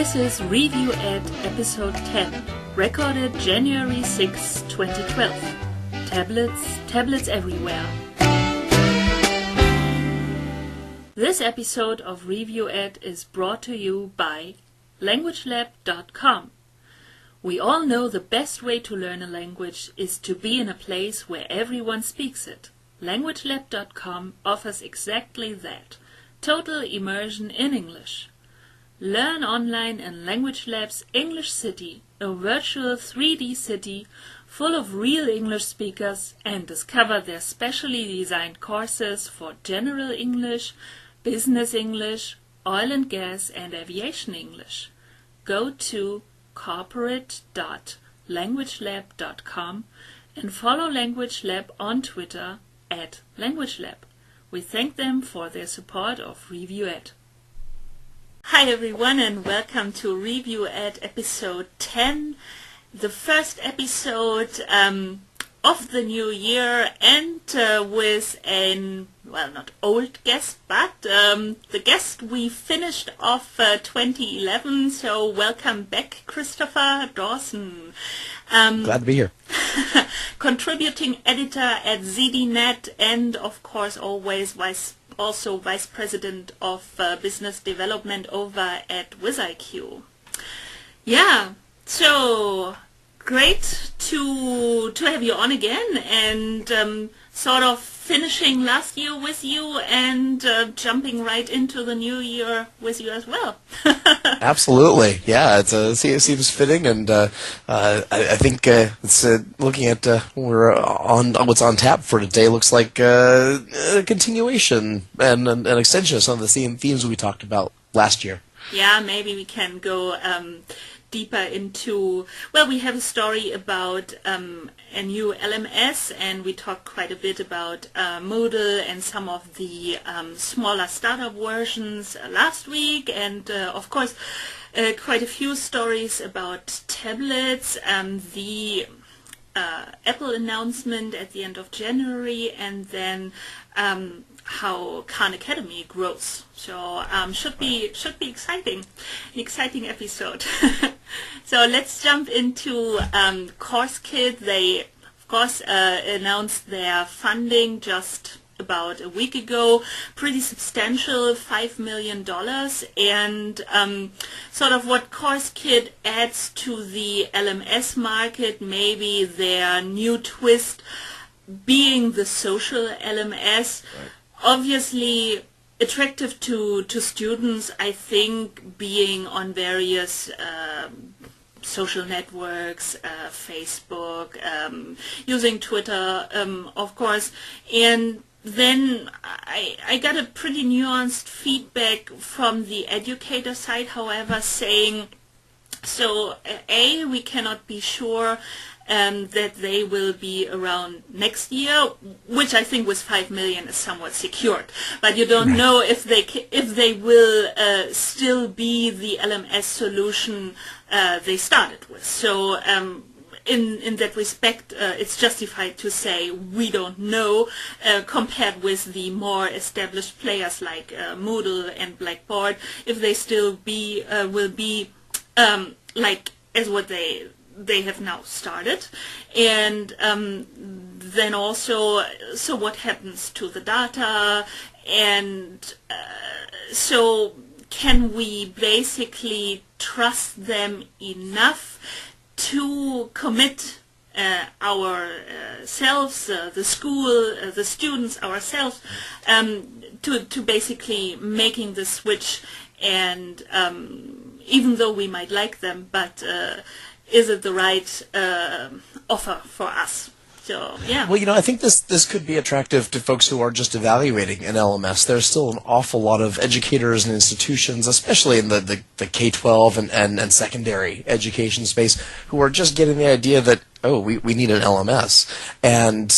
This is Review Ed episode 10, recorded January 6, 2012. Tablets everywhere. This episode of Review Ed is brought to you by LanguageLab.com. We all know the best way to learn a language is to be in a place where everyone speaks it. LanguageLab.com offers exactly that. Total immersion in English. Learn online in Language Lab's English City, a virtual 3D city full of real English speakers, and discover their specially designed courses for general English, business English, oil and gas, and aviation English. Go to corporate.languagelab.com and follow Language Lab on Twitter @LanguageLab. We thank them for their support of Review Ed. Hi everyone, and welcome to Review Ed episode 10, the first episode of the new year, and with an, not old guest, but the guest we finished off 2011, so welcome back, Christopher Dawson. Glad to be here. Contributing editor at ZDNet, and of course always Vice President of Business Development over at WizIQ. Yeah, so great to have you on again, and sort of finishing last year with you and jumping right into the new year with you as well. Absolutely, yeah. It seems fitting, and I think it's looking at we're on what's on tap for today. Looks like a continuation and an extension of some of the themes we talked about last year. Yeah, maybe we can go deeper into, we have a story about a new LMS, and we talked quite a bit about Moodle and some of the smaller startup versions last week, and of course quite a few stories about tablets, the Apple announcement at the end of January, and then how Khan Academy grows. So should be exciting, an exciting episode. So let's jump into Coursekit. They of course announced their funding just about a week ago, pretty substantial, $5 million, and sort of what Coursekit adds to the LMS market, maybe their new twist being the social LMS. Right. Obviously attractive to students, I think, being on various social networks, Facebook, using Twitter, of course, and then I got a pretty nuanced feedback from the educator side, however, saying, so we cannot be sure that they will be around next year, which I think with $5 million is somewhat secured. But you don't know if they will still be the LMS solution they started with. So in that respect, it's justified to say we don't know, compared with the more established players like Moodle and Blackboard, if they still will be like as what they have now started. And then also, so what happens to the data, and so can we basically trust them enough to commit ourselves, the school, the students, ourselves, to basically making the switch, and even though we might like them, but is it the right offer for us? So, yeah. Well, I think this could be attractive to folks who are just evaluating an LMS. There's still an awful lot of educators and institutions, especially in the K-12 and secondary education space, who are just getting the idea that, we need an LMS, and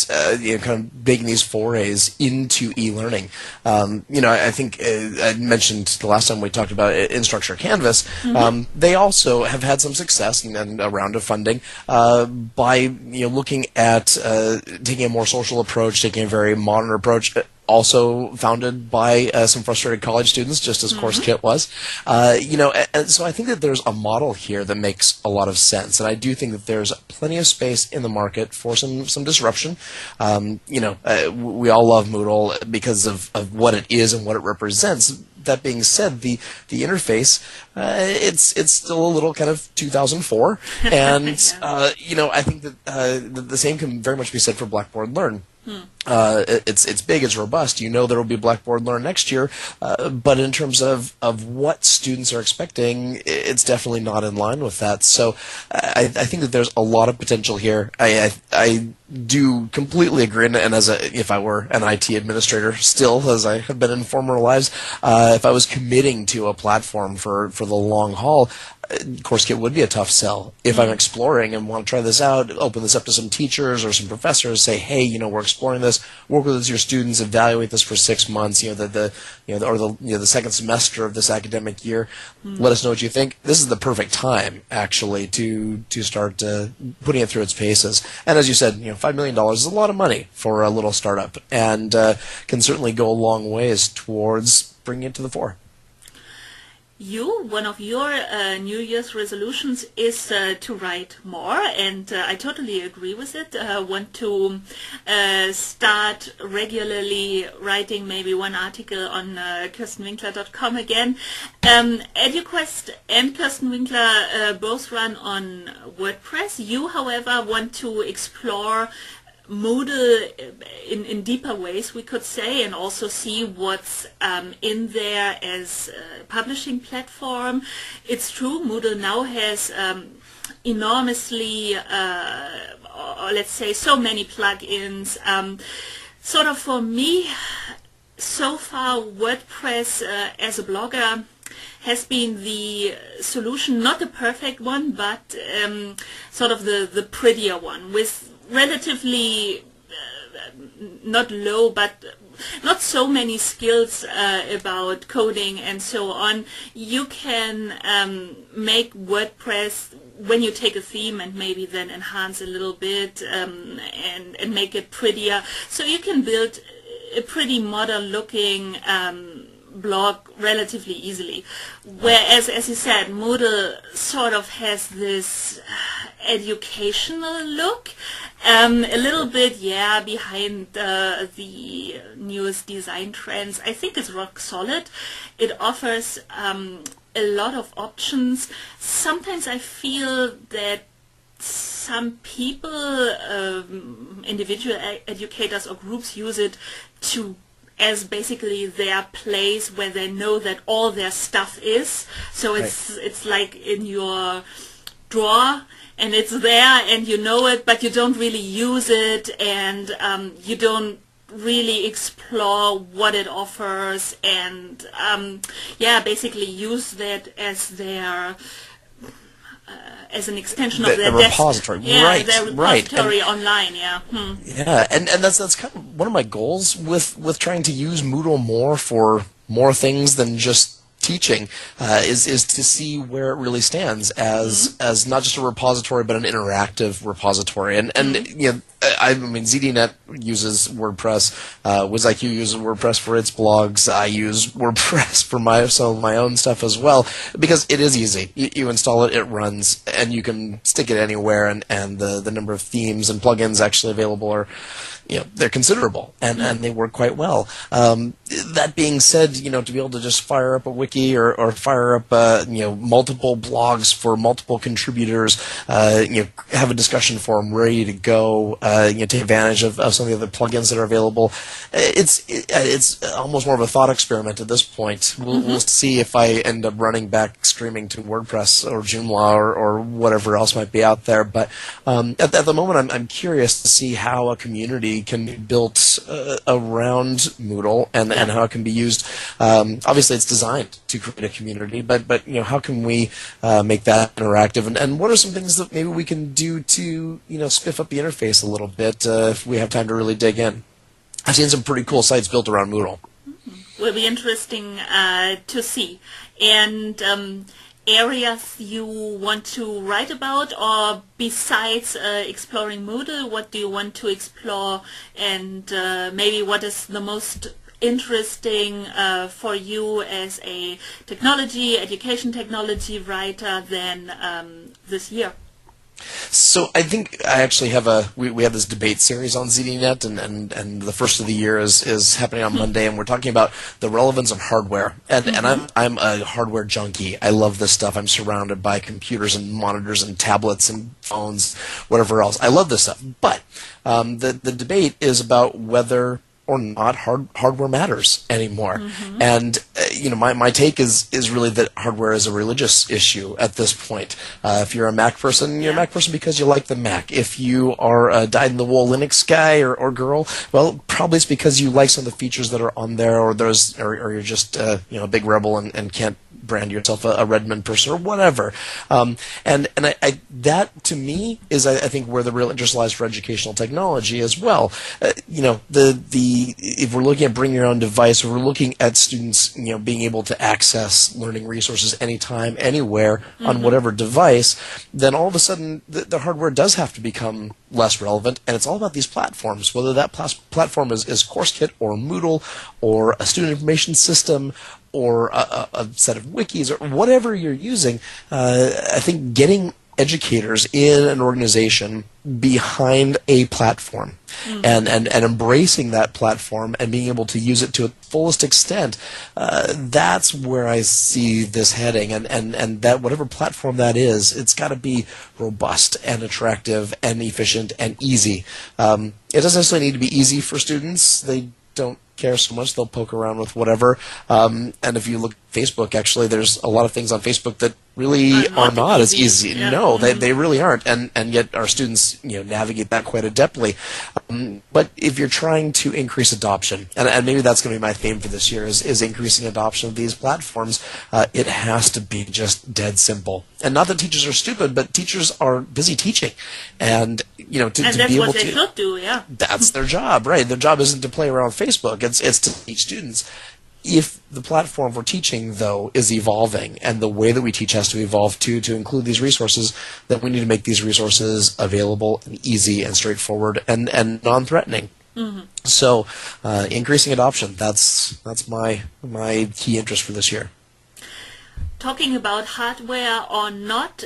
kind of making these forays into e-learning. I think I mentioned the last time we talked about Instructure Canvas. Mm-hmm. They also have had some success and a round of funding by looking at taking a more social approach, taking a very modern approach. also founded by some frustrated college students, just as Coursekit was. And so I think that there's a model here that makes a lot of sense, and I do think that there's plenty of space in the market for some disruption. We all love Moodle because of what it is and what it represents. That being said, the interface, it's still a little kind of 2004, and I think that the same can very much be said for Blackboard Learn. It's big, it's robust. There will be Blackboard Learn next year, but in terms of what students are expecting, it's definitely not in line with that. So I think that there's a lot of potential here. I do completely agree, and if I were an IT administrator still, as I have been in former lives, if I was committing to a platform for the long haul, Coursekit would be a tough sell. If I'm exploring and want to try this out, open this up to some teachers or some professors, say, hey, we're exploring this, work with your students, evaluate this for 6 months, the second semester of this academic year. Let us know what you think. This is the perfect time, actually, to start putting it through its paces. And as you said, $5 million is a lot of money for a little startup, and can certainly go a long ways towards bringing it to the fore. One of your New Year's resolutions is to write more, and I totally agree with it. Want to start regularly writing maybe one article on KirstenWinkler.com again. EDUKWEST and Kirsten Winkler both run on WordPress. You, however, want to explore Moodle in deeper ways, we could say, and also see what's in there as a publishing platform. It's true, Moodle now has enormously, or let's say, so many plugins. Sort of for me, so far, WordPress as a blogger has been the solution, not the perfect one, but sort of the prettier one, with relatively not low, but not so many skills about coding and so on. You can make WordPress, when you take a theme and maybe then enhance a little bit and make it prettier, so you can build a pretty modern looking blog relatively easily. Whereas, as you said, Moodle sort of has this educational look, a little bit, behind the newest design trends. I think it's rock solid. It offers a lot of options. Sometimes I feel that some people, individual educators or groups, use it as basically their place where they know that all their stuff is. So it's like in your drawer, and it's there and you know it, but you don't really use it, and you don't really explore what it offers, and basically use that as their as an extension of their repository. Their repository online. Yeah, and that's kind of one of my goals with trying to use Moodle more for more things than just teaching, is to see where it really stands as not just a repository but an interactive repository. And I mean, ZDNet uses WordPress, WizIQ uses WordPress for its blogs. I use WordPress for some of my own stuff as well, because it is easy. You install it, it runs, and you can stick it anywhere, and the number of themes and plugins actually available are, they're considerable, and they work quite well. That being said, to be able to just fire up a wiki or fire up multiple blogs for multiple contributors, have a discussion forum ready to go, take advantage of some of the other plugins that are available. It's almost more of a thought experiment at this point. We'll see if I end up running back streaming to WordPress or Joomla or whatever else might be out there. But at the moment, I'm curious to see how a community can be built around Moodle and how it can be used. Obviously, it's designed to create a community, but how can we make that interactive? And what are some things that maybe we can do to spiff up the interface a little bit if we have time to really dig in? I've seen some pretty cool sites built around Moodle. Will be interesting to see. And areas you want to write about, or besides exploring Moodle, what do you want to explore, and maybe what is the most interesting for you as a education technology writer than this year? So I think I actually have we have this debate series on ZDNet, and the first of the year is happening on Monday, and we're talking about the relevance of hardware. And I'm a hardware junkie. I love this stuff. I'm surrounded by computers and monitors and tablets and phones, whatever else. I love this stuff. But the debate is about whether or not hardware matters anymore. And my take is really that hardware is a religious issue at this point. If you're a Mac person, you're a Mac person because you like the Mac. If you are a dyed-in-the-wool Linux guy or girl, well, probably it's because you like some of the features that are on there, or you're just a big rebel and can't brand yourself a Redmond person or whatever. And I that to me is I think where the real interest lies for educational technology as well. If we're looking at bring your own device, or we're looking at students being able to access learning resources anytime, anywhere on whatever device, then all of a sudden the hardware does have to become less relevant, and it's all about these platforms, whether that platform is Coursekit or Moodle or a student information system or a set of wikis or whatever you're using. I think getting educators in an organization behind a platform and embracing that platform and being able to use it to its fullest extent, that's where I see this heading, and that whatever platform that is, it's got to be robust and attractive and efficient and easy. It doesn't necessarily need to be easy for students. They don't care so much. They'll poke around with whatever. And if you look at Facebook, actually, there's a lot of things on Facebook that really are not as easy. Yeah. No, they really aren't. And yet our students navigate that quite adeptly. But if you're trying to increase adoption, and maybe that's going to be my theme for this year, is increasing adoption of these platforms, it has to be just dead simple. And not that teachers are stupid, but teachers are busy teaching. And to that's be able what they should do, yeah. That's their job, right? Their job isn't to play around with Facebook. It's to teach students. If the platform for teaching, though, is evolving, and the way that we teach has to evolve to include these resources, then we need to make these resources available and easy and straightforward and non-threatening. So increasing adoption, that's my key interest for this year. Talking about hardware or not,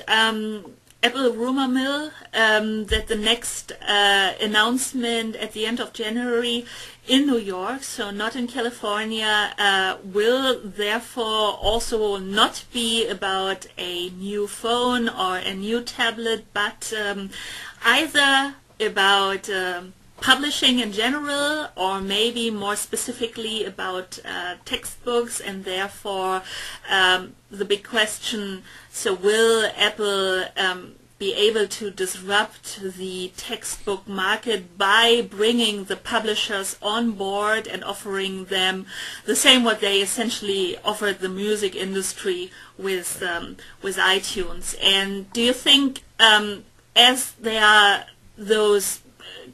Apple rumor mill that the next announcement at the end of January in New York, so not in California, will therefore also not be about a new phone or a new tablet, but either about publishing in general, or maybe more specifically about textbooks, and therefore the big question, so will Apple be able to disrupt the textbook market by bringing the publishers on board and offering them the same what they essentially offered the music industry with iTunes? And do you think, as there are those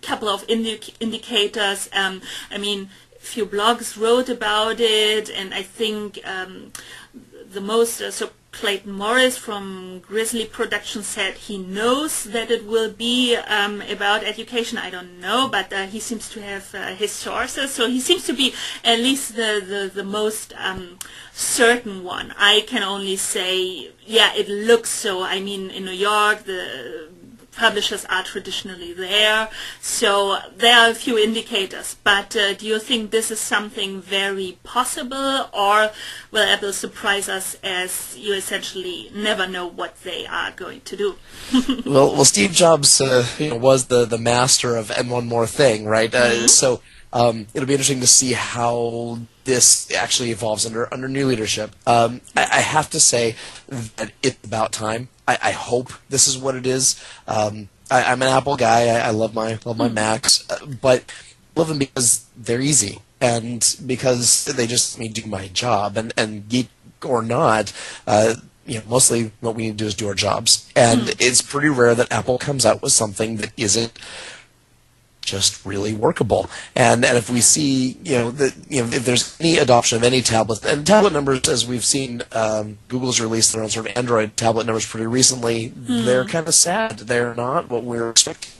couple of indicators, I mean, few blogs wrote about it, and I think the most so Clayton Morris from Grizzly Productions said he knows that it will be about education. I don't know, but he seems to have his sources, so he seems to be at least the most certain one. I can only say, yeah, it looks so. I mean, in New York, the publishers are traditionally there, so there are a few indicators. But do you think this is something very possible, or will Apple surprise us as you essentially never know what they are going to do? Well, Steve Jobs was the master of "and one more thing," right? So it'll be interesting to see how this actually evolves under new leadership. I have to say that it's about time. I hope this is what it is. I'm an Apple guy. I love my Macs, but I love them because they're easy and because they just let me do my job. And geek or not, mostly what we need to do is do our jobs. And it's pretty rare that Apple comes out with something that isn't just really workable. And if we see, if there's any adoption of any tablet, and tablet numbers, as we've seen, Google's released their own sort of Android tablet numbers pretty recently. They're kind of sad. They're not what we're expecting.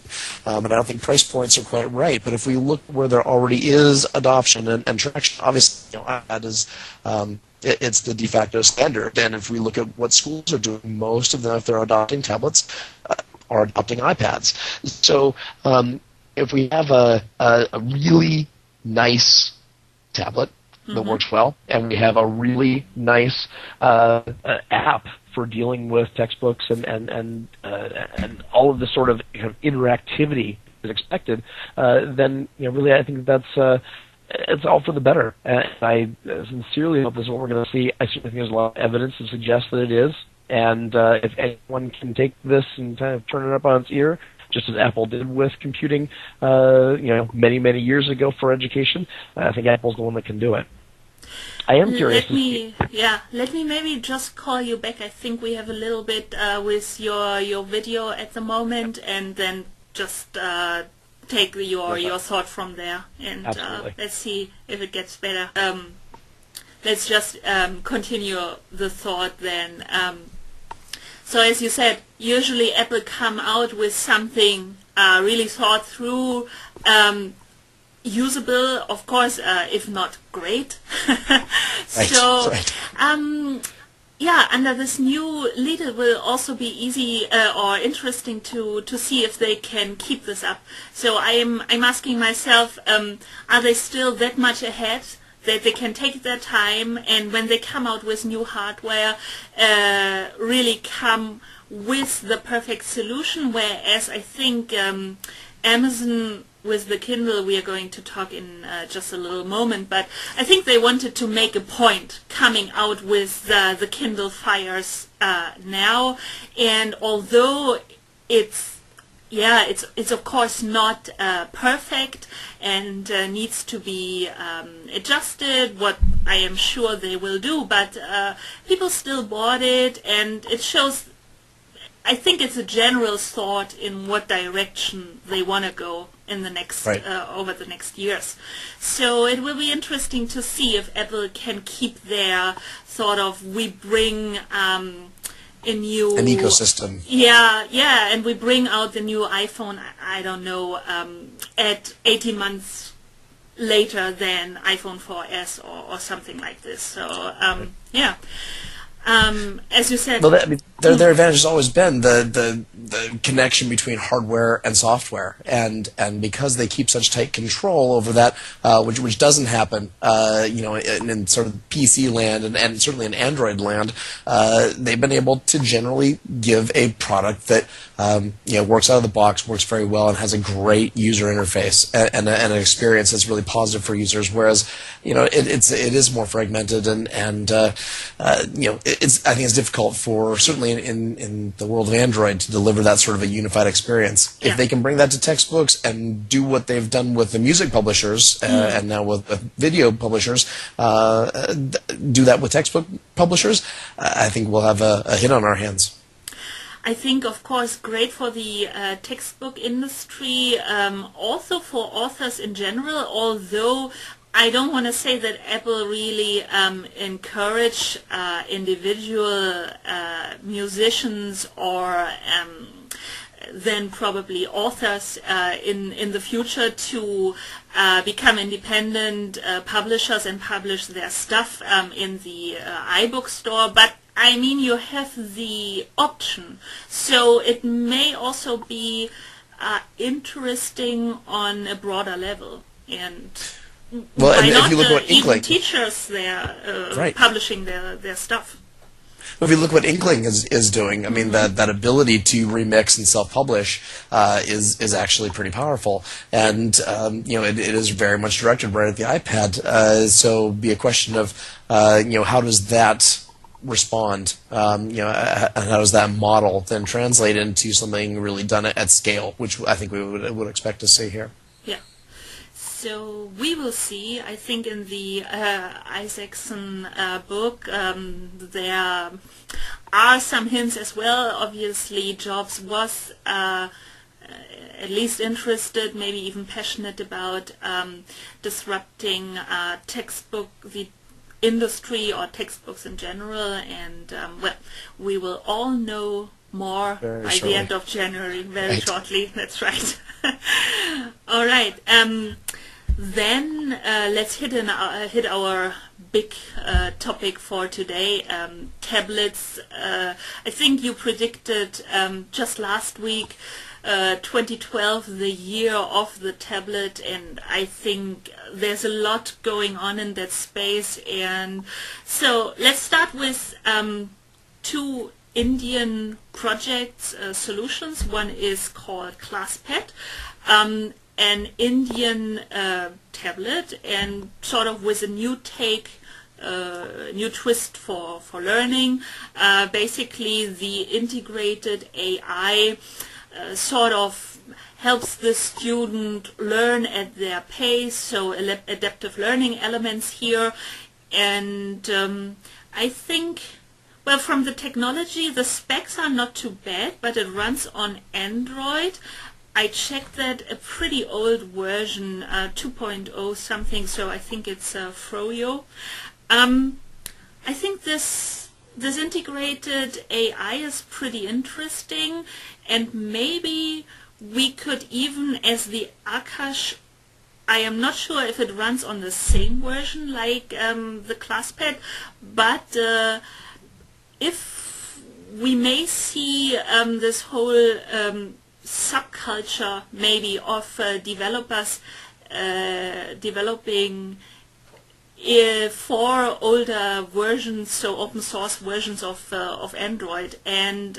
And I don't think price points are quite right. But if we look where there already is adoption and traction, obviously, iPad is it's the de facto standard. And if we look at what schools are doing, most of them, if they're adopting tablets, are adopting iPads. So if we have a really nice tablet that works well, and we have a really nice app for dealing with textbooks and all of the sort of interactivity that's expected, then really I think that's it's all for the better. And I sincerely hope this is what we're going to see. I certainly think there's a lot of evidence to suggest that it is. And if anyone can take this and kind of turn it up on its ear, just as Apple did with computing, many, many years ago for education, I think Apple's the one that can do it. I am curious. Let me maybe just call you back. I think we have a little bit with your video at the moment, and then just take your thought from there, and let's see if it gets better. Let's just continue the thought then. So as you said, usually Apple come out with something really thought through, usable, of course, if not great. Under this new lead, it will also be easy or interesting to see if they can keep this up. So I'm asking myself, are they still that much ahead that they can take their time, and when they come out with new hardware, really come with the perfect solution? Whereas I think Amazon with the Kindle, we are going to talk in just a little moment, but I think they wanted to make a point coming out with the Kindle Fires now, and although it's of course not perfect and needs to be adjusted, what I am sure they will do, but people still bought it, and it shows, I think it's a general thought in what direction they want to go in the next over the next years. So it will be interesting to see if Apple can keep their sort of, we bring an ecosystem. And we bring out the new iPhone, I don't know, at 18 months later than iPhone 4S or something like this. So as you said, their advantage has always been the connection between hardware and software, and because they keep such tight control over that, which doesn't happen, in sort of PC land and certainly in Android land, they've been able to generally give a product that works out of the box, works very well, and has a great user interface and an experience that's really positive for users. Whereas it is more fragmented and I think it's difficult for, certainly in the world of Android, to deliver that sort of a unified experience. If they can bring that to textbooks and do what they've done with the music publishers and now with video publishers, do that with textbook publishers, I think we'll have a hit on our hands. I think, of course, great for the textbook industry, also for authors in general, although I don't want to say that Apple really encourage individual musicians or then probably authors in the future to become independent publishers and publish their stuff in the iBook store. But I mean, you have the option, so it may also be interesting on a broader level. And well, why and not if you look what Inkling, teachers there publishing their stuff? If you look what Inkling is doing, I mean, that ability to remix and self-publish is actually pretty powerful, and it is very much directed right at the iPad. So it'd be a question of how does that respond, and how does that model then translate into something really done at scale, which I think we would expect to see here. Yeah. So we will see. I think in the Isaacson book there are some hints as well. Obviously, Jobs was at least interested, maybe even passionate about disrupting the industry or textbooks in general. And well, we will all know more by the end of January, very shortly. That's right. All right. Then let's hit our big topic for today, tablets. I think you predicted just last week 2012 the year of the tablet, and I think there's a lot going on in that space. And so let's start with two Indian projects, solutions. One is called Classpad, an Indian tablet, and sort of with a new take, new twist for learning. Basically, the integrated AI sort of helps the student learn at their pace, so adaptive learning elements here. And I think, well, from the technology, the specs are not too bad, but it runs on Android. I checked that, a pretty old version, 2.0 something, so I think it's Froyo. I think this integrated AI is pretty interesting, and maybe we could even, as the Aakash, I am not sure if it runs on the same version like the Classpad, but if we may see this whole subculture maybe of developers developing for older versions, so open source versions of Android, and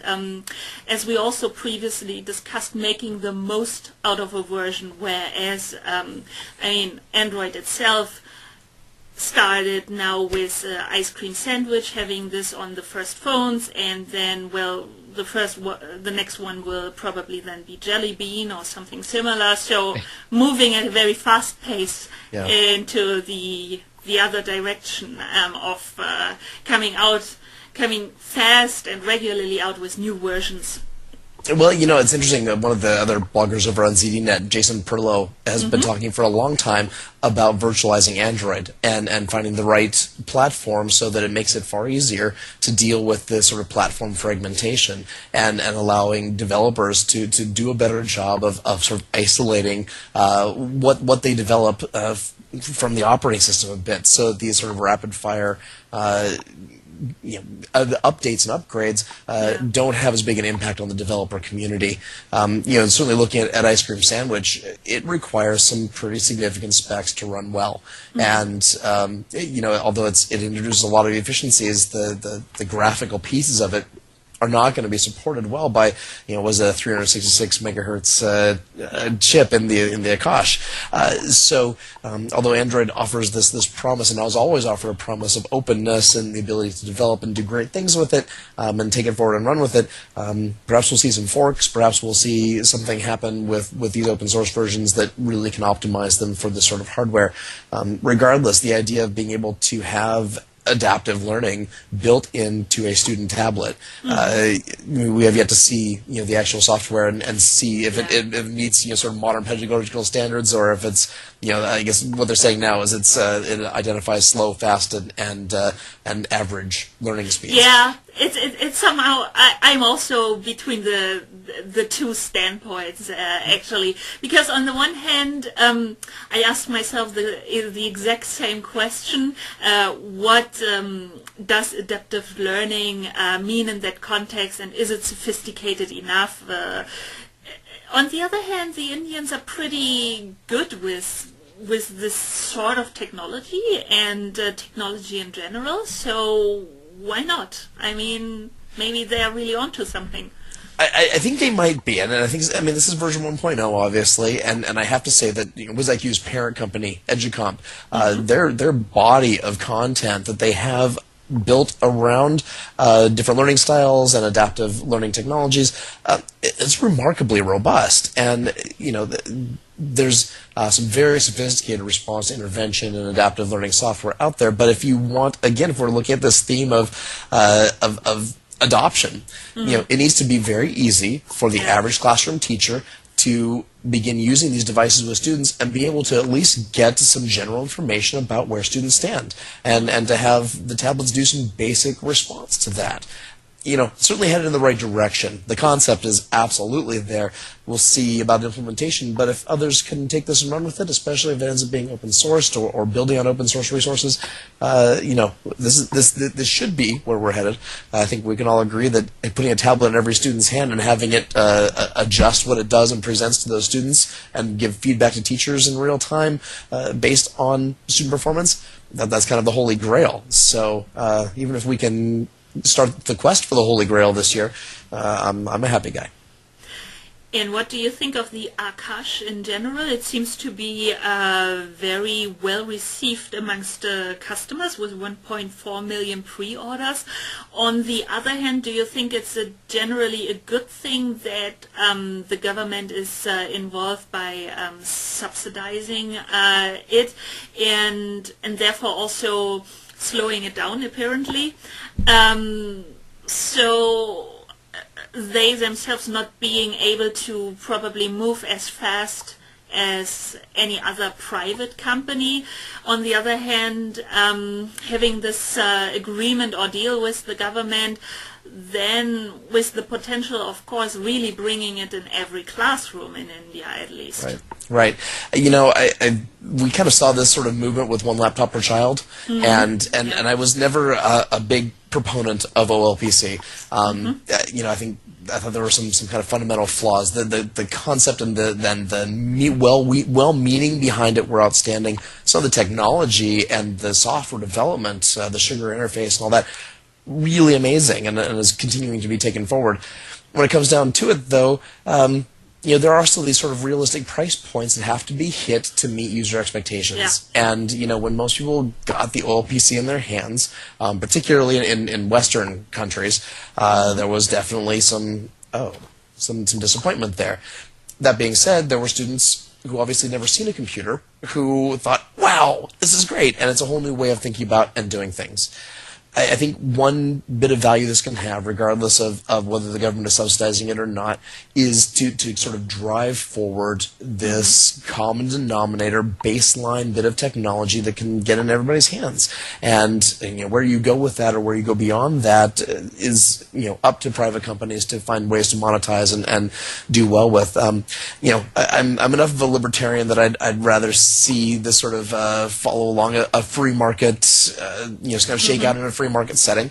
as we also previously discussed, making the most out of a version, whereas I mean, Android itself started now with Ice Cream Sandwich, having this on the first phones, and then, well, the next one will probably then be Jelly Bean or something similar. So moving at a very fast pace into the other direction of coming fast and regularly out with new versions. Well, you know, it's interesting that one of the other bloggers over on ZDNet, Jason Perlow, has been talking for a long time about virtualizing Android and finding the right platform so that it makes it far easier to deal with this sort of platform fragmentation and allowing developers to do a better job of sort of isolating what they develop from the operating system a bit. So these sort of rapid fire updates and upgrades don't have as big an impact on the developer community. Certainly looking at Ice Cream Sandwich, it requires some pretty significant specs to run well. And although it introduces a lot of efficiencies, the graphical pieces of it are not going to be supported well by, was a 366 megahertz chip in the Aakash. So although Android offers this promise, and has always offered a promise of openness and the ability to develop and do great things with it, and take it forward and run with it, perhaps we'll see some forks, perhaps we'll see something happen with these open source versions that really can optimize them for this sort of hardware. Regardless, the idea of being able to have adaptive learning built into a student tablet. We have yet to see the actual software and see if it meets sort of modern pedagogical standards, or if it's I guess what they're saying now is it identifies slow, fast, and average learning speeds. Yeah, it's somehow I'm also between the two standpoints actually, because on the one hand I asked myself the exact same question: what does adaptive learning mean in that context, and is it sophisticated enough? On the other hand, the Indians are pretty good with this sort of technology and technology in general, so why not? I mean, maybe they are really onto something. I think they might be, and this is version 1.0, obviously, and I have to say that WizIQ's parent company, Educomp, their body of content that they have built around different learning styles and adaptive learning technologies, it's remarkably robust, and there's some very sophisticated response to intervention and adaptive learning software out there. But if you want, again, if we're looking at this theme of adoption, it needs to be very easy for the average classroom teacher to begin using these devices with students and be able to at least get some general information about where students stand, and to have the tablets do some basic response to that. Certainly headed in the right direction. The concept is absolutely there. We'll see about implementation, but if others can take this and run with it, especially if it ends up being open sourced or building on open source resources, this should be where we're headed. I think we can all agree that putting a tablet in every student's hand and having it adjust what it does and presents to those students and give feedback to teachers in real time based on student performance, that's kind of the holy grail. So even if we can start the quest for the Holy Grail this year, I'm a happy guy. And what do you think of the Aakash in general? It seems to be very well received amongst customers with 1.4 million pre-orders. On the other hand, do you think it's generally a good thing that the government is involved by subsidizing it and therefore also slowing it down, apparently? So they themselves not being able to probably move as fast as any other private company. On the other hand, having this agreement or deal with the government, then with the potential, of course, really bringing it in every classroom in India, at least. Right. We kind of saw this sort of movement with one laptop per child, and I was never a big proponent of OLPC. I thought there were some kind of fundamental flaws. The concept and the well-meaning behind it were outstanding. So the technology and the software development, the sugar interface and all that, really amazing, and is continuing to be taken forward. When it comes down to it, though, there are still these sort of realistic price points that have to be hit to meet user expectations. Yeah. And when most people got the OLPC in their hands, particularly in Western countries, there was definitely some disappointment there. That being said, there were students who obviously never seen a computer who thought, "Wow, this is great," and it's a whole new way of thinking about and doing things. I think one bit of value this can have, regardless of whether the government is subsidizing it or not, is to sort of drive forward this common denominator, baseline bit of technology that can get in everybody's hands. And where you go with that or where you go beyond that is up to private companies to find ways to monetize and do well with. I'm enough of a libertarian that I'd rather see this sort of follow along a free market, kind of shake out in a free market setting,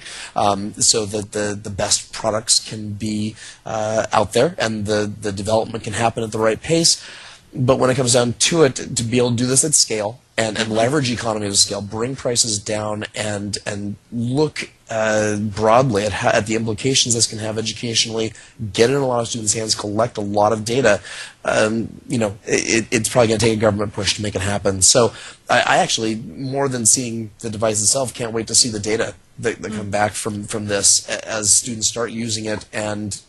so that the best products can be out there and the development can happen at the right pace. But when it comes down to it, to be able to do this at scale and leverage economies of scale, bring prices down, and look broadly at the implications this can have educationally, get it in a lot of students' hands, collect a lot of data, it's probably going to take a government push to make it happen. So I actually, more than seeing the device itself, can't wait to see the data that come back from this as students start using it, and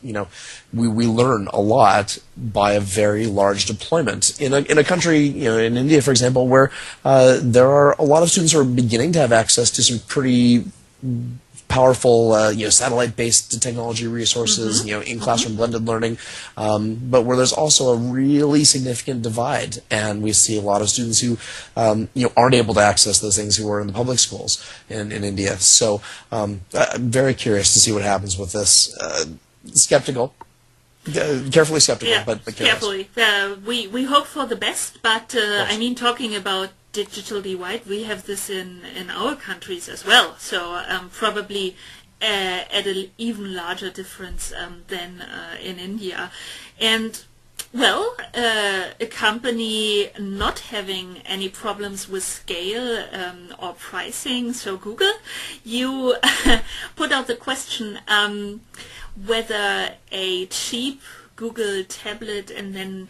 we learn a lot by a very large deployment in a country, in India, for example, where there are a lot of students who are beginning to have access to some pretty powerful, satellite-based technology resources, in-classroom blended learning, but where there's also a really significant divide, and we see a lot of students who, aren't able to access those things who are in the public schools in India. So I'm very curious to see what happens with this. Skeptical. Carefully skeptical, yeah, but curious. Carefully. We hope for the best, but talking about digital divide, we have this in our countries as well. So probably at an even larger difference than in India. And well, a company not having any problems with scale or pricing, so Google, you put out the question whether a cheap Google tablet and then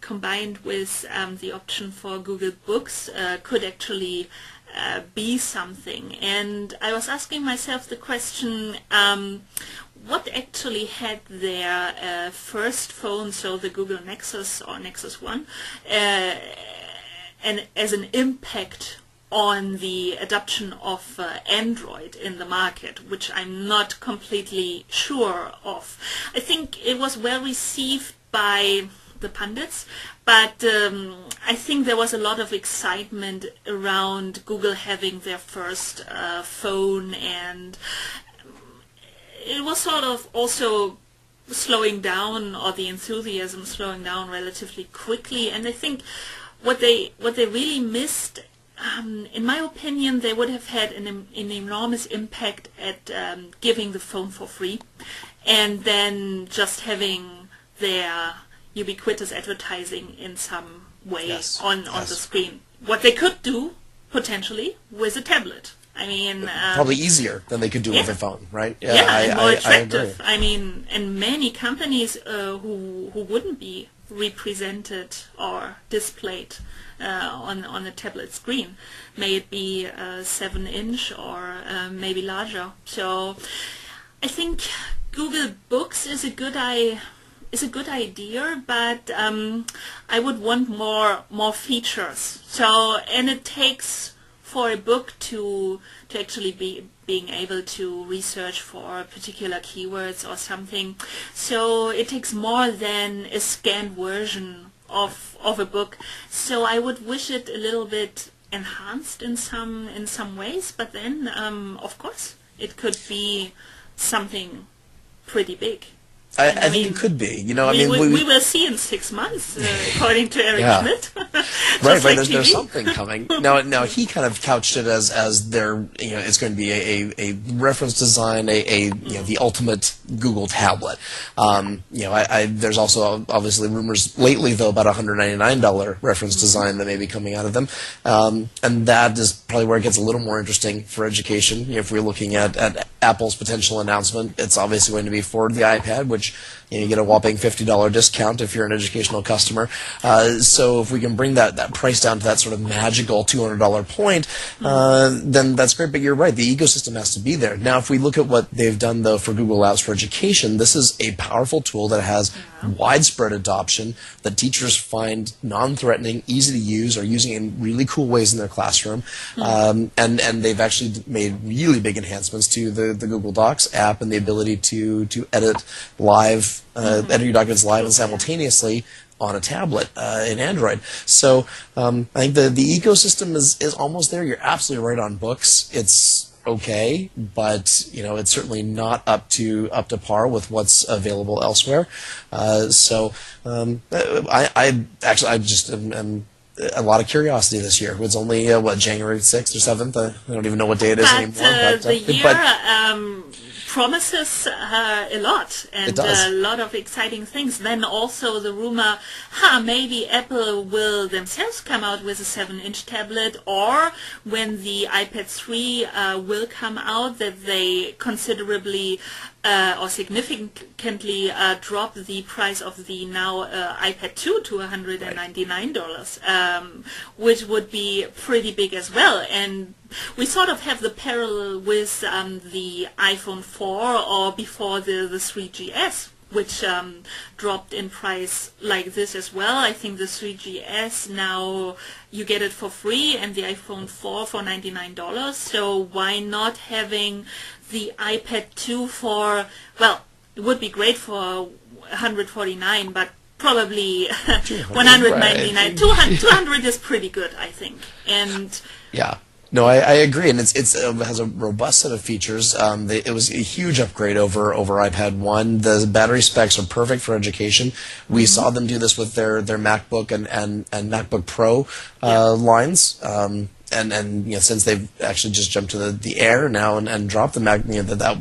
combined with the option for Google Books could actually be something. And I was asking myself the question, what actually had their first phone, so the Google Nexus or Nexus One, and as an impact on the adoption of Android in the market, which I'm not completely sure of. I think it was well received by the pundits. But I think there was a lot of excitement around Google having their first phone, and it was sort of also slowing down, or the enthusiasm slowing down relatively quickly. And I think what they really missed, in my opinion, they would have had an enormous impact at giving the phone for free, and then just having their ubiquitous advertising in some way on the screen. What they could do, potentially, with a tablet. I mean... probably easier than they could do with a phone, right? And more attractive. I mean, and many companies who wouldn't be represented or displayed on a tablet screen, may it be 7-inch or maybe larger. So I think Google Books is a good idea, but I would want more features. So, and it takes for a book to actually being able to research for particular keywords or something. So it takes more than a scanned version of a book. So I would wish it a little bit enhanced in some ways, but then of course it could be something pretty big. I think it could be. You know, we will see in 6 months, according to Eric Schmidt. Right. There's something coming. Now he kind of couched it as their, it's going to be a reference design, the ultimate Google tablet. There's also obviously rumors lately though about a $199 reference design that may be coming out of them, and that is probably where it gets a little more interesting for education. If we're looking at Apple's potential announcement, it's obviously going to be for the iPad, which you get a whopping $50 discount if you're an educational customer. So if we can bring that price down to that sort of magical $200 point, then that's great. But you're right, the ecosystem has to be there. Now, if we look at what they've done, though, for Google Apps for Education, this is a powerful tool that has widespread adoption, that teachers find non-threatening, easy to use, or using in really cool ways in their classroom. And they've actually made really big enhancements to the Google Docs app and the ability to edit live, edit your documents live and simultaneously on a tablet in Android. So I think the ecosystem is almost there. You're absolutely right on books. It's okay, but it's certainly not up to par with what's available elsewhere. I just am a lot of curiosity this year. It's only January 6th or 7th. I don't even know what day it is anymore. The year promises a lot, and a lot of exciting things. Then also the rumor, maybe Apple will themselves come out with a 7-inch tablet, or when the iPad 3 will come out, that they considerably or significantly drop the price of the now iPad 2 to $199, which would be pretty big as well. And we sort of have the parallel with the iPhone 4 or before the 3GS, which dropped in price like this as well. I think the 3GS now you get it for free, and the iPhone 4 for $99. So why not having the iPad 2 for, well, it would be great for $149, but probably $199. 200 is pretty good, I think. And yeah. No, I agree, and it has a robust set of features. It was a huge upgrade over iPad 1. The battery specs are perfect for education. We saw them do this with their MacBook and MacBook Pro lines. And since they've actually just jumped to the Air now and dropped the Mac, that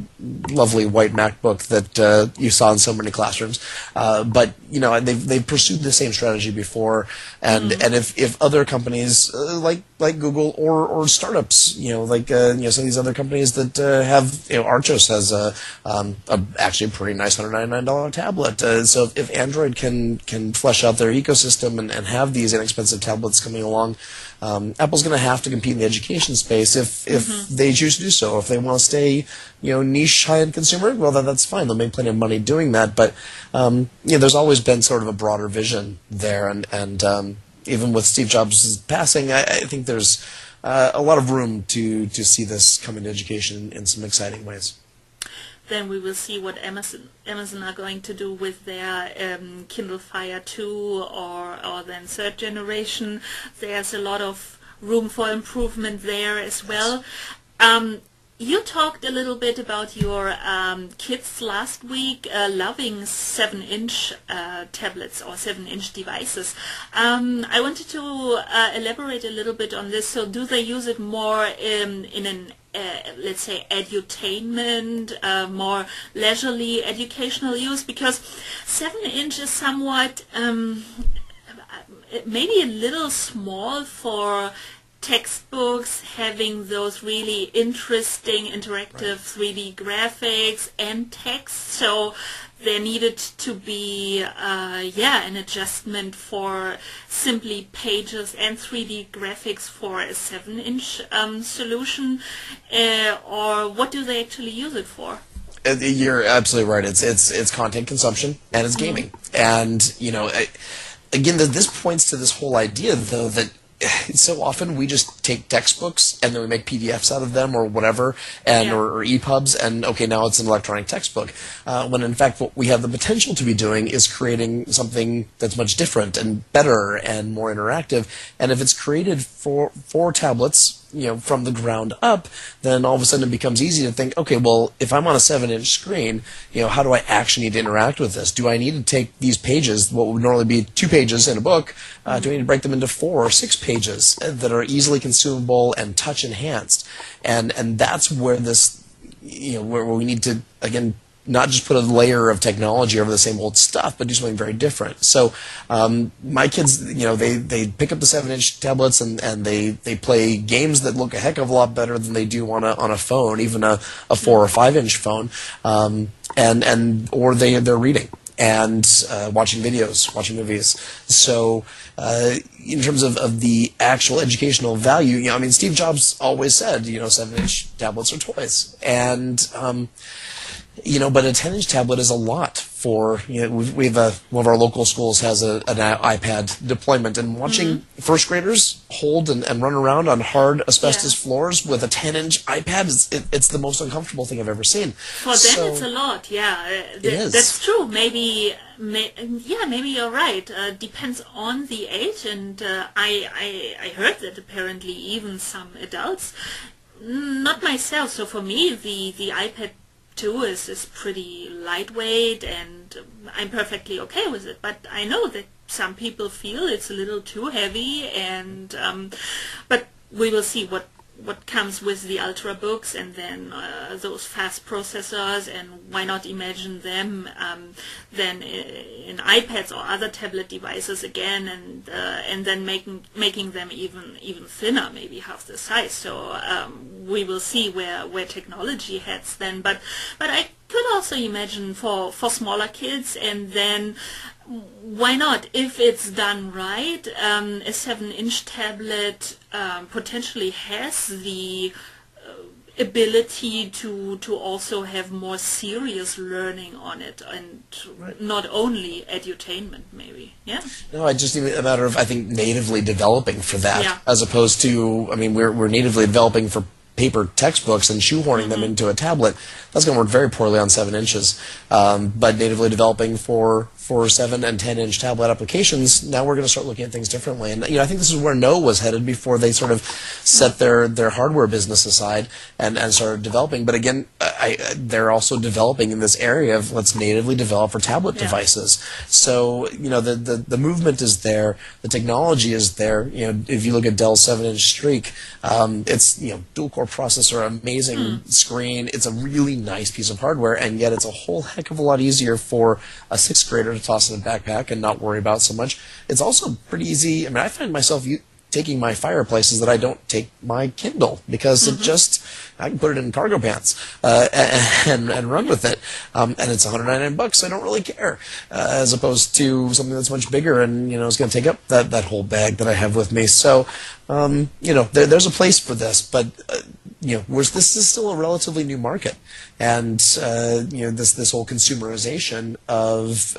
lovely white MacBook that you saw in so many classrooms, but they've pursued the same strategy before, and if other companies like Google or startups, some of these other companies that have, Archos has actually a pretty nice $199 tablet. So if Android can flesh out their ecosystem and have these inexpensive tablets coming along, Apple's going to have to compete in the education space if they choose to do so. If they want to stay, niche high-end consumer, well, that's fine. They'll make plenty of money doing that. But there's always been sort of a broader vision there, and even with Steve Jobs' passing, I think there's a lot of room to see this come into education in some exciting ways. Then we will see what Amazon are going to do with their Kindle Fire 2 or then third generation. There's a lot of room for improvement there as well. You talked a little bit about your kids last week loving 7-inch tablets or 7-inch devices. I wanted to elaborate a little bit on this. So do they use it more in an let's say edutainment, more leisurely educational use? Because 7-inch is somewhat maybe a little small for textbooks having those really interesting interactive 3D graphics and text, so there needed to be an adjustment for simply pages and 3D graphics for a 7-inch solution, or what do they actually use it for? You're absolutely right. It's content consumption and it's gaming, and again, this points to this whole idea though that so often we just take textbooks and then we make PDFs out of them or whatever, and or EPUBs, and okay, now it's an electronic textbook. When in fact what we have the potential to be doing is creating something that's much different and better and more interactive. And if it's created for tablets, from the ground up, then all of a sudden it becomes easy to think, okay, well, if I'm on a 7-inch screen, how do I actually need to interact with this? Do I need to take these pages, what would normally be 2 pages in a book, do I need to break them into 4 or 6 pages that are easily consumable and touch enhanced? And that's where this, where we need to, again, not just put a layer of technology over the same old stuff, but do something very different. So my kids, they pick up the 7-inch tablets and they play games that look a heck of a lot better than they do on a phone, even a 4 or 5-inch phone, or they're reading and watching videos, watching movies. So in terms of the actual educational value, Steve Jobs always said, 7-inch tablets are toys, and but a 10-inch tablet is a lot for, we have one of our local schools has an iPad deployment, and watching first graders hold and run around on hard asbestos floors with a 10-inch iPad, it's the most uncomfortable thing I've ever seen. For them it's a lot, it is. That's true. Maybe you're right. Depends on the age, and I heard that apparently even some adults, not myself, so for me the iPad 2 is pretty lightweight, and I'm perfectly okay with it. But I know that some people feel it's a little too heavy, and but we will see what comes with the Ultrabooks, and then those fast processors, and why not imagine them then in iPads or other tablet devices again, and then making them even thinner, maybe half the size. So we will see where technology heads then. But I could also imagine for smaller kids, and then why not, if it's done right, a 7-inch tablet potentially has the ability to also have more serious learning on it, and not only edutainment, maybe. No, I just need a matter of, I think, natively developing for that, as opposed to, we're natively developing for paper textbooks and shoehorning them into a tablet. That's going to work very poorly on 7 inches. But natively developing for 7 and 10-inch tablet applications, now we're going to start looking at things differently. And I think this is where No was headed before they sort of set their hardware business aside and started developing. But again, they're also developing in this area of let's natively develop for tablet devices. So the movement is there, the technology is there. If you look at Dell's 7-inch Streak, it's dual-core processor, amazing screen. It's a really nice piece of hardware, and yet it's a whole heck of a lot easier for a 6th grader to toss in a backpack and not worry about so much. It's also pretty easy. I find myself taking my fireplaces that I don't take my Kindle, because I can put it in cargo pants and run with it, and it's $199, so I don't really care, as opposed to something that's much bigger and it's going to take up that whole bag that I have with me. So there's a place for this, but this is still a relatively new market, and this whole consumerization of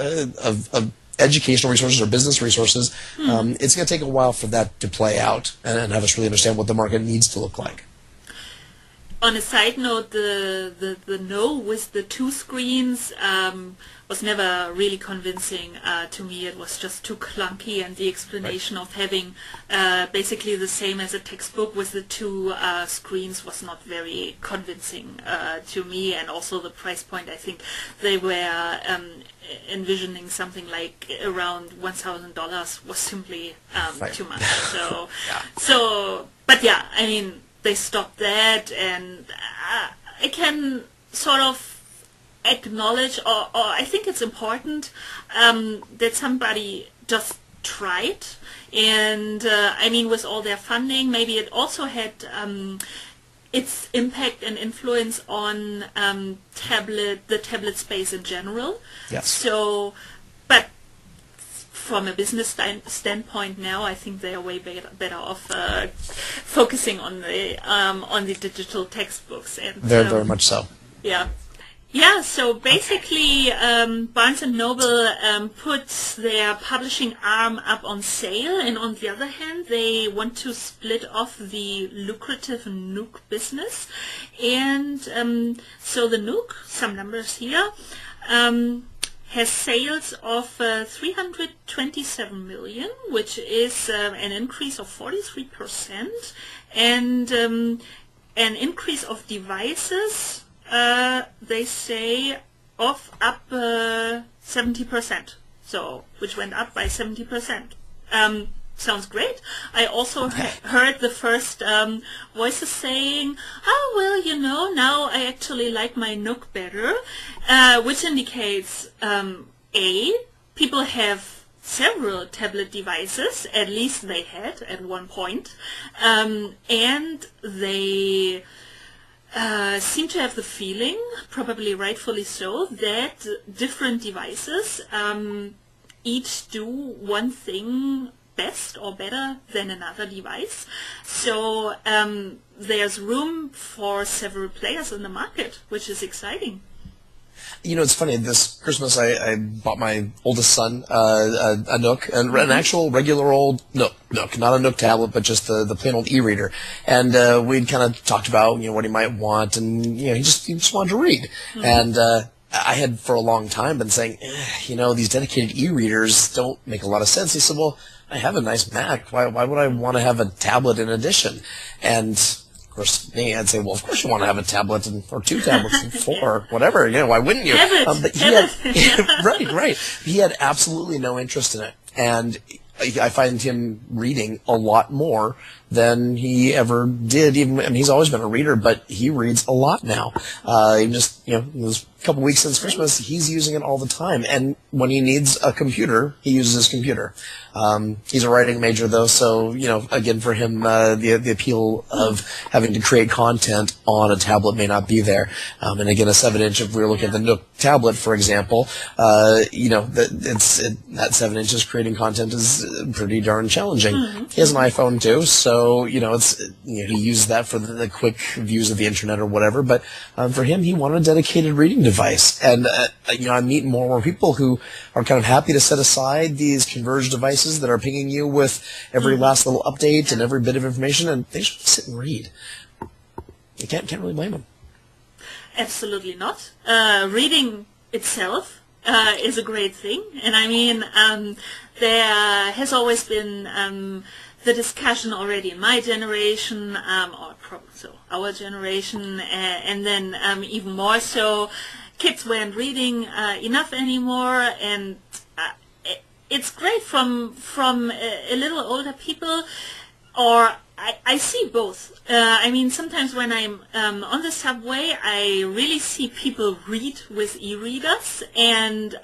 educational resources or business resources, it's going to take a while for that to play out and have us really understand what the market needs to look like. on a side note, the No with the 2 screens was never really convincing to me. It was just too clunky, and the explanation of having basically the same as a textbook with the 2 screens was not very convincing to me. And also the price point, I think they were envisioning something like around $1,000 was simply too much. So, but yeah, I mean, they stopped that, and I can sort of acknowledge, or I think it's important that somebody just tried, and I mean, with all their funding, maybe it also had its impact and influence on the tablet space in general. Yes. So, but from a business standpoint now, I think they are way better off focusing on the digital textbooks. And Very much so. Yeah. Yeah, so basically Barnes & Noble puts their publishing arm up on sale, and on the other hand they want to split off the lucrative Nook business. And so the Nook, some numbers here, has sales of 327 million, which is an increase of 43%, and an increase of devices, they say, of up 70%, so which went up by 70%. Sounds great. I also heard the first voices saying, oh, well, you know, now I actually like my Nook better, which indicates, A, people have several tablet devices, at least they had at one point, and they seem to have the feeling, probably rightfully so, that different devices each do one thing best or better than another device. So there's room for several players in the market, which is exciting. You know, it's funny, this Christmas I bought my oldest son a Nook, and an actual regular old Nook, not a Nook tablet, but just the plain old e-reader. And we'd kind of talked about, you know, what he might want, and, you know, he just wanted to read. And I had for a long time been saying, you know, these dedicated e-readers don't make a lot of sense. He said, well, I have a nice Mac. Why would I want to have a tablet in addition? And of course, me, I'd say, well, of course you want to have a tablet or 2 tablets and 4, whatever. You know, why wouldn't you? But he had, right. He had absolutely no interest in it, and I find him reading a lot more than he ever did. Even, I mean, he's always been a reader, but he reads a lot now. Even just, you know, it was a couple weeks since Christmas, he's using it all the time. And when he needs a computer, he uses his computer. He's a writing major, though, so, you know, again, for him, the appeal of having to create content on a tablet may not be there. And again, a 7-inch, if we were looking at the Nook tablet, for example, you know, that 7 inches creating content is pretty darn challenging. He has an iPhone, too, so, you know, he uses that for the quick views of the internet or whatever, but for him, he wanted a dedicated reading device. And, you know, I meet more and more people who are kind of happy to set aside these converged devices that are pinging you with every last little update and every bit of information, and they just sit and read. You can't really blame them. Absolutely not. Reading itself is a great thing, and I mean, there has always been the discussion already in my generation, or probably so our generation, and then even more so, kids weren't reading enough anymore, and it's great from a little older people, or I see both. I mean, sometimes when I'm on the subway, I really see people read with e-readers, and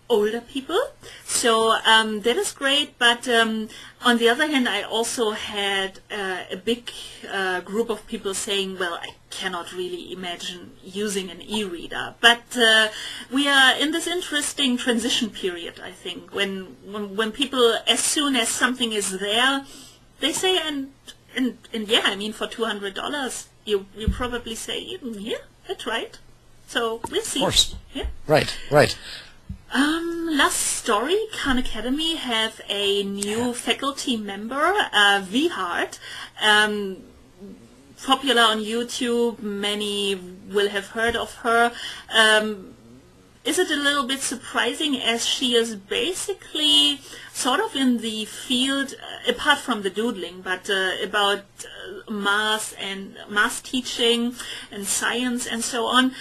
older people. So that is great, but on the other hand, I also had a big group of people saying, well, I cannot really imagine using an e-reader. But we are in this interesting transition period, I think, when people, as soon as something is there, they say, and yeah, I mean, for $200, you probably say, yeah, that's right. So we'll see. Of course. Yeah. Right. Last story, Khan Academy have a new faculty member, Vi Hart. popular on YouTube. Many will have heard of her. Is it a little bit surprising, as she is basically sort of in the field, apart from the doodling, but about math teaching and science and so on.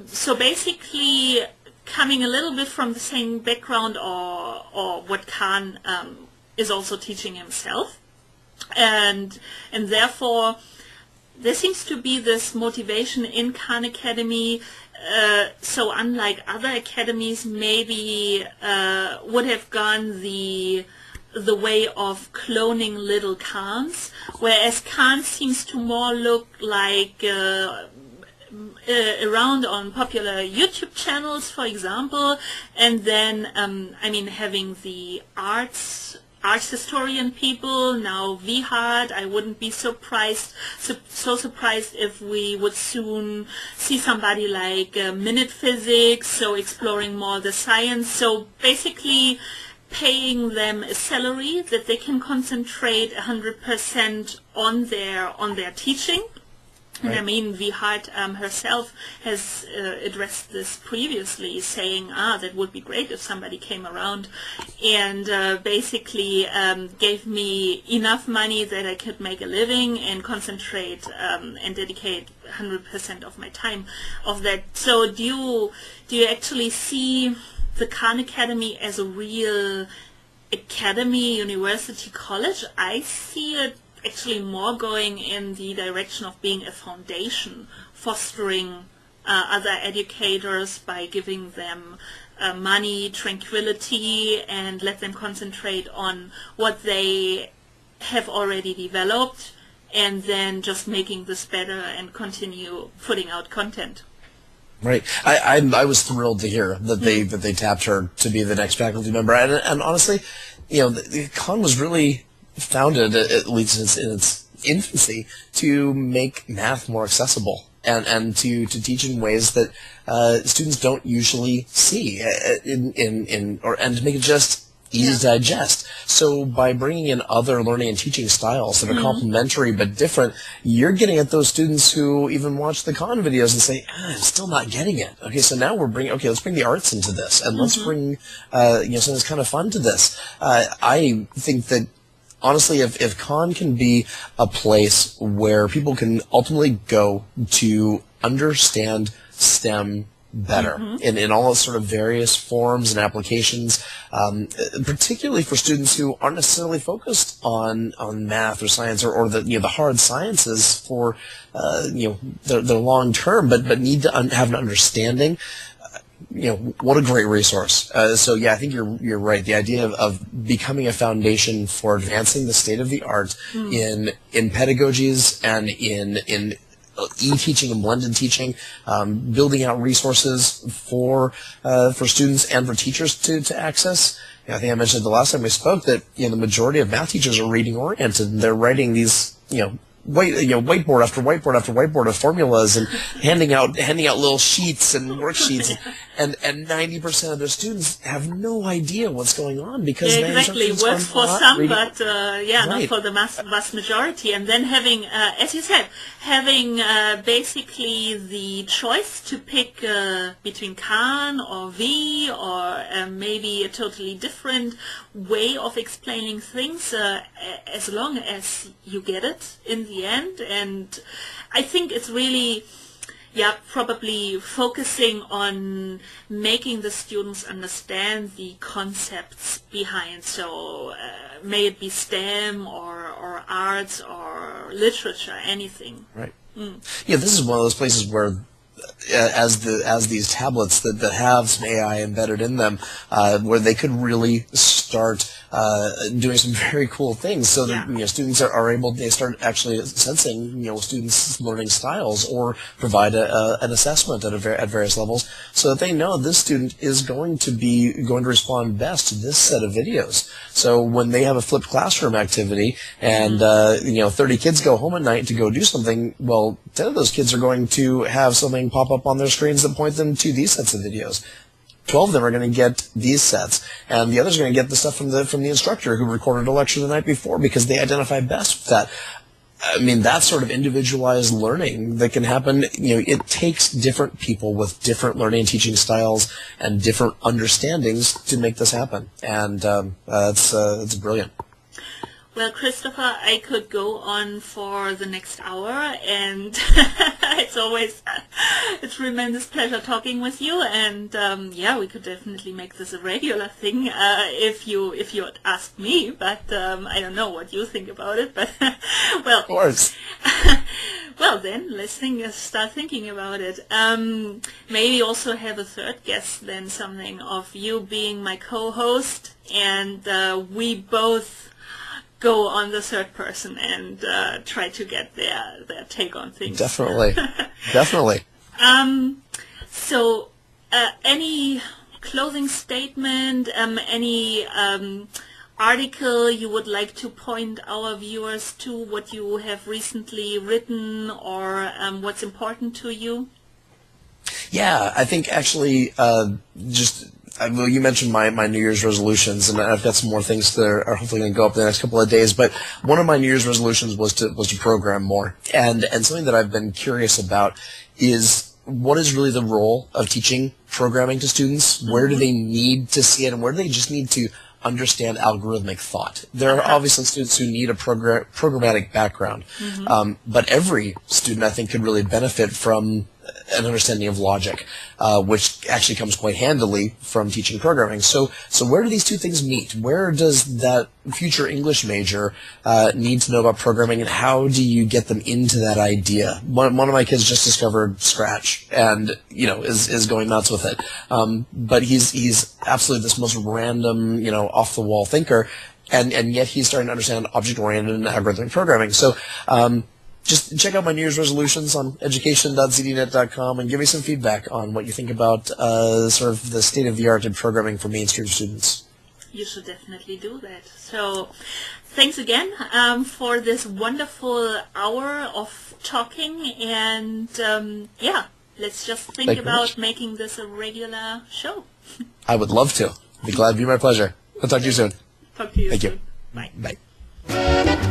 So basically coming a little bit from the same background, or what Khan is also teaching himself. And therefore there seems to be this motivation in Khan Academy. So unlike other academies, maybe would have gone the way of cloning little Khans, whereas Khan seems to more look like around on popular YouTube channels, for example, and then I mean, having the arts historian people, now Vi Hart. I wouldn't be so surprised if we would soon see somebody like Minute Physics, so exploring more the science. So basically paying them a salary that they can concentrate 100% on their teaching. And I mean, Vi Hart herself has addressed this previously, saying, that would be great if somebody came around and basically gave me enough money that I could make a living and concentrate and dedicate 100% of my time of that. So do you actually see the Khan Academy as a real academy, university, college? I see it actually more going in the direction of being a foundation, fostering other educators by giving them money, tranquility, and let them concentrate on what they have already developed, and then just making this better and continue putting out content. Right. I was thrilled to hear that they tapped her to be the next faculty member, and honestly, the Khan was really founded, at least in its infancy, to make math more accessible and to teach in ways that students don't usually see, and to make it just easy to digest. So by bringing in other learning and teaching styles that are complementary but different, you're getting at those students who even watch the Khan videos and say, I'm still not getting it. Okay, so now let's bring the arts into this, and let's bring something that's kind of fun to this. I think that honestly, if Khan can be a place where people can ultimately go to understand STEM better in all its sort of various forms and applications, particularly for students who aren't necessarily focused on math or science or the hard sciences for their long term, but need to have an understanding. What a great resource. So yeah, I think you're right. The idea of becoming a foundation for advancing the state of the art in pedagogies and in e-teaching and blended teaching, building out resources for students and for teachers to access. I think I mentioned the last time we spoke that the majority of math teachers are reading oriented, and they're writing these whiteboard after whiteboard after whiteboard of formulas and handing out little sheets and worksheets, and 90% of their students have no idea what's going on because exactly works for some, but not for the vast majority. And then having, as you said, basically the choice to pick between Khan or V or maybe a totally different way of explaining things, as long as you get it in the end. And I think it's really probably focusing on making the students understand the concepts behind. So may it be STEM or arts or literature, anything. Right. Yeah, this is one of those places where as these tablets that have some AI embedded in them, where they could really start doing some very cool things, so that students are able, they start actually sensing students' learning styles, or provide an assessment at various levels, so that they know this student is going to respond best to this set of videos. So when they have a flipped classroom activity and 30 kids go home at night to go do something, well, 10 of those kids are going to have something pop up on their screens that point them to these sets of videos. 12 of them are going to get these sets, and the others are going to get the stuff from the instructor who recorded a lecture the night before, because they identify best with that. I mean, that sort of individualized learning that can happen, it takes different people with different learning and teaching styles and different understandings to make this happen. And it's brilliant. Well, Christopher, I could go on for the next hour, and it's tremendous pleasure talking with you, and yeah, we could definitely make this a regular thing if you had asked me, but I don't know what you think about it, but well, of course. Well then, let's start thinking about it. Maybe also have a third guest then, something of you being my co-host, and we both go on the third person and try to get their take on things. Definitely. Definitely. So, any closing statement, any article you would like to point our viewers to, what you have recently written, or what's important to you? Yeah, I think actually well, you mentioned my New Year's resolutions, and I've got some more things that are hopefully going to go up in the next couple of days. But one of my New Year's resolutions was to program more, and something that I've been curious about is what is really the role of teaching programming to students? Where do they need to see it, and where do they just need to understand algorithmic thought? There are obviously students who need a programmatic background, but every student, I think, could really benefit from an understanding of logic, which actually comes quite handily from teaching programming. So where do these two things meet? Where does that future English major need to know about programming, and how do you get them into that idea? One of my kids just discovered Scratch, and is going nuts with it. But he's absolutely this most random, off the wall thinker, and yet he's starting to understand object-oriented and algorithmic programming. So just check out my New Year's resolutions on education.zdnet.com and give me some feedback on what you think about sort of the state-of-the-art in programming for mainstream students. You should definitely do that. So thanks again for this wonderful hour of talking, and yeah, let's just think about making this a regular show. I would love to. I'd be glad. It'd be my pleasure. I'll talk to you soon. Talk to you soon. Thank you. Bye. Bye.